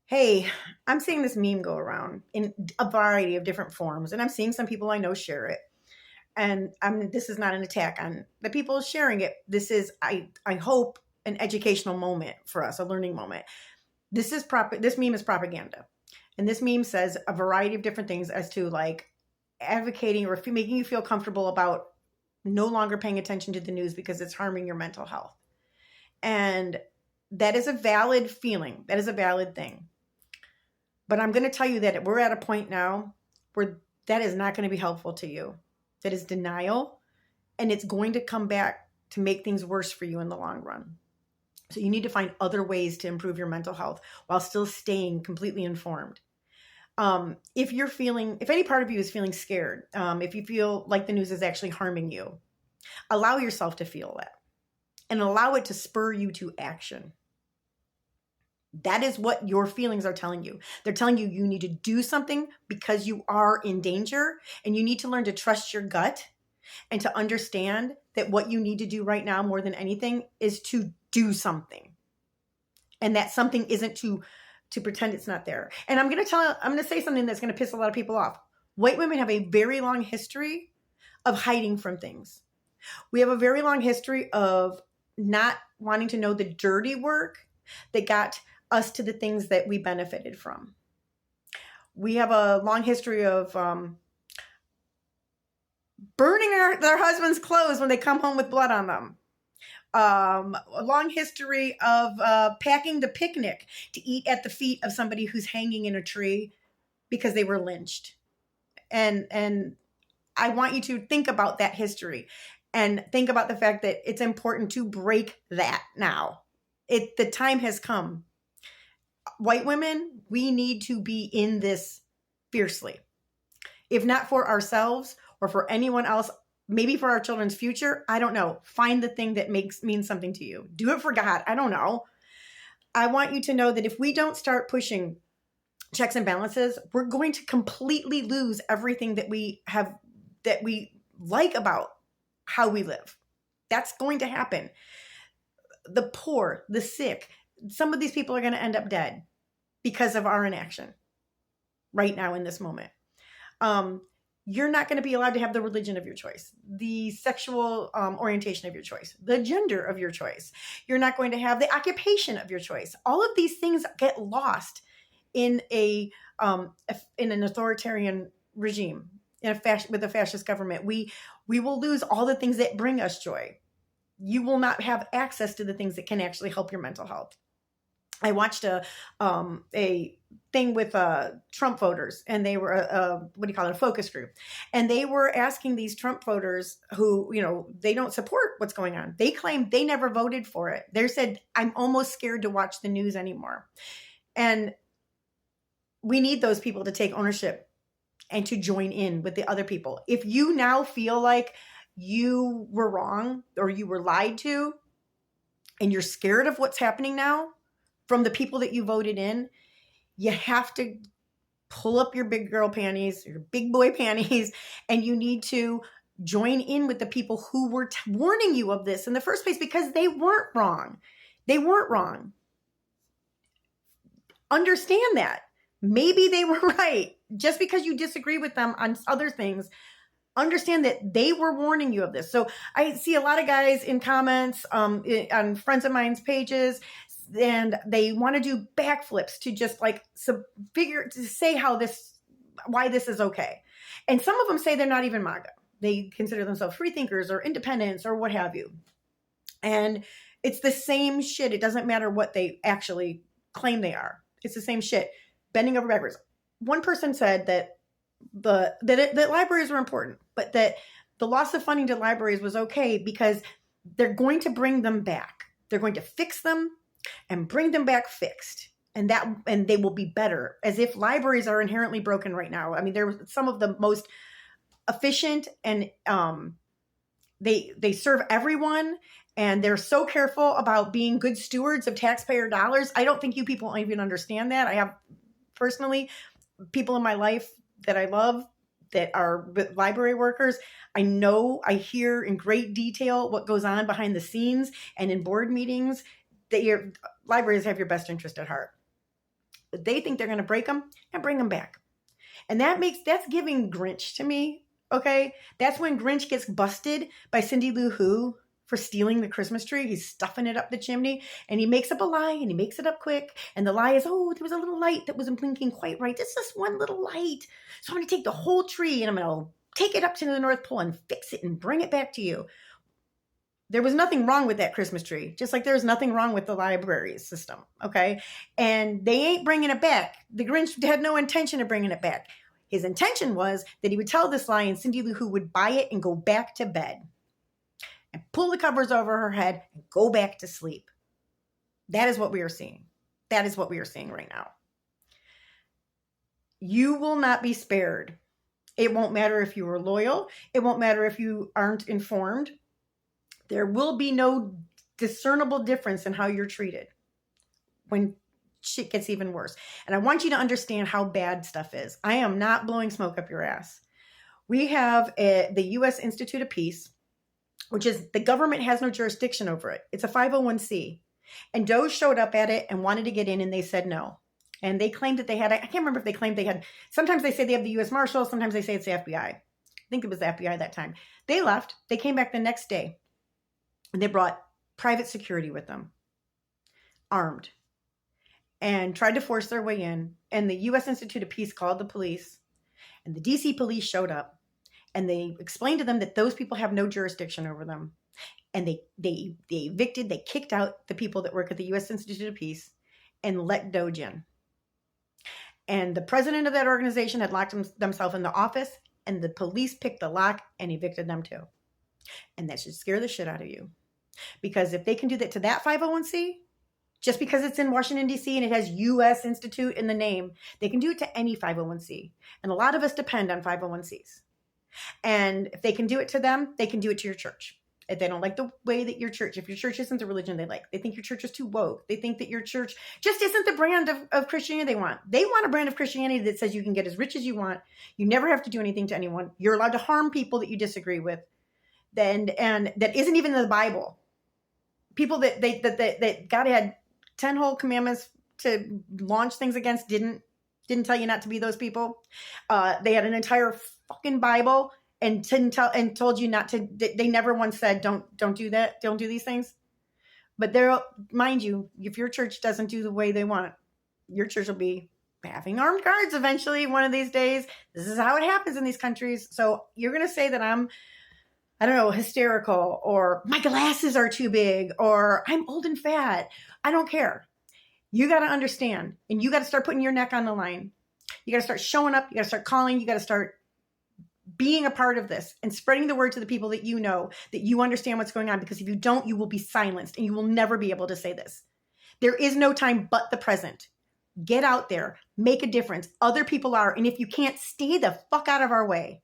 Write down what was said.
Hey, I'm seeing this meme go around in a variety of different forms, and I'm seeing some people I know share it. And this is not an attack on the people sharing it. This is, I hope, an educational moment for us, a learning moment. This meme is propaganda, and this meme says a variety of different things as to like advocating or making you feel comfortable about no longer paying attention to the news because it's harming your mental health. And that is a valid feeling. That is a valid thing. But I'm going to tell you that we're at a point now where that is not going to be helpful to you. That is denial, and it's going to come back to make things worse for you in the long run. So you need to find other ways to improve your mental health while still staying completely informed. If any part of you is feeling scared, if you feel like the news is actually harming you, allow yourself to feel that and allow it to spur you to action. That is what your feelings are telling you. They're telling you you need to do something because you are in danger, and you need to learn to trust your gut and to understand that what you need to do right now more than anything is to do something. And that something isn't to pretend it's not there. And I'm going to say something that's going to piss a lot of people off. White women have a very long history of hiding from things. We have a very long history of not wanting to know the dirty work that got us to the things that we benefited from. We have a long history of burning their husbands' clothes when they come home with blood on them. A long history of packing the picnic to eat at the feet of somebody who's hanging in a tree because they were lynched. And I want you to think about that history and think about the fact that it's important to break that now. The time has come. White women, we need to be in this fiercely. If not for ourselves or for anyone else, maybe for our children's future, I don't know. Find the thing that means something to you. Do it for God. I don't know. I want you to know that if we don't start pushing checks and balances, we're going to completely lose everything that we have, that we like about how we live. That's going to happen. The poor, the sick, some of these people are going to end up dead because of our inaction right now in this moment. You're not going to be allowed to have the religion of your choice, the sexual orientation of your choice, the gender of your choice. You're not going to have the occupation of your choice. All of these things get lost in an authoritarian regime, with a fascist government. We will lose all the things that bring us joy. You will not have access to the things that can actually help your mental health. I watched a thing with Trump voters, and they were a focus group, and they were asking these Trump voters who, they don't support what's going on. They claim they never voted for it. They said, "I'm almost scared to watch the news anymore," and we need those people to take ownership and to join in with the other people. If you now feel like you were wrong or you were lied to, and you're scared of what's happening now from the people that you voted in, you have to pull up your big girl panties, your big boy panties, and you need to join in with the people who were warning you of this in the first place, because they weren't wrong. They weren't wrong. Understand that. Maybe they were right. Just because you disagree with them on other things, understand that they were warning you of this. So I see a lot of guys in comments on friends of mine's pages, and they want to do backflips to just to say why this is okay. And some of them say they're not even MAGA. They consider themselves free thinkers or independents or what have you. And it's the same shit. It doesn't matter what they actually claim they are. It's the same shit. Bending over backwards. One person said that that libraries were important, but that the loss of funding to libraries was okay because they're going to bring them back. They're going to fix them and bring them back fixed. And they will be better, as if libraries are inherently broken right now. I mean, they're some of the most efficient, and they serve everyone, and they're so careful about being good stewards of taxpayer dollars. I don't think you people even understand that. I have personally people in my life that I love that are library workers. I hear in great detail what goes on behind the scenes and in board meetings, that your libraries have your best interest at heart. They think they're going to break them and bring them back. And that's giving Grinch to me. Okay. That's when Grinch gets busted by Cindy Lou Who for stealing the Christmas tree. He's stuffing it up the chimney and he makes up a lie and he makes it up quick. And the lie is, oh, there was a little light that wasn't blinking quite right. It's just one little light. So I'm going to take the whole tree and I'm going to take it up to the North Pole and fix it and bring it back to you. There was nothing wrong with that Christmas tree, just like there's nothing wrong with the library system, okay? And they ain't bringing it back. The Grinch had no intention of bringing it back. His intention was that he would tell this lie and Cindy Lou Who would buy it and go back to bed and pull the covers over her head and go back to sleep. That is what we are seeing. That is what we are seeing right now. You will not be spared. It won't matter if you are loyal. It won't matter if you aren't informed. There will be no discernible difference in how you're treated when shit gets even worse. And I want you to understand how bad stuff is. I am not blowing smoke up your ass. We have the U.S. Institute of Peace, which is the government has no jurisdiction over it. It's a 501c. And Doge showed up at it and wanted to get in and they said no. And they claimed that they had, I can't remember if they claimed they had, sometimes they say they have the U.S. Marshals, sometimes they say it's the FBI. I think it was the FBI that time. They left. They came back the next day. And they brought private security with them, armed, and tried to force their way in. And the U.S. Institute of Peace called the police, and the D.C. police showed up, and they explained to them that those people have no jurisdiction over them. And they evicted, they kicked out the people that work at the U.S. Institute of Peace and let Doge in. And the president of that organization had locked themselves in the office, and the police picked the lock and evicted them too. And that should scare the shit out of you. Because if they can do that to that 501c, just because it's in Washington, D.C. and it has U.S. Institute in the name, they can do it to any 501c. And a lot of us depend on 501cs. And if they can do it to them, they can do it to your church. If they don't like the way that your church, if your church isn't the religion they like, they think your church is too woke. They think that your church just isn't the brand of Christianity they want. They want a brand of Christianity that says you can get as rich as you want. You never have to do anything to anyone. You're allowed to harm people that you disagree with. And that isn't even in the Bible. People that God had 10 whole commandments to launch things against didn't tell you not to be those people. They had an entire fucking Bible and told you not to. They never once said don't do that, don't do these things. But there, mind you, if your church doesn't do the way they want, your church will be having armed guards eventually one of these days. This is how it happens in these countries. So you're gonna say that I'm, I don't know, hysterical, or my glasses are too big, or I'm old and fat. I don't care. You got to understand, and you got to start putting your neck on the line. You got to start showing up. You got to start calling. You got to start being a part of this and spreading the word to the people that you know, that you understand what's going on. Because if you don't, you will be silenced and you will never be able to say this. There is no time but the present. Get out there, make a difference. Other people are. And if you can't, stay the fuck out of our way.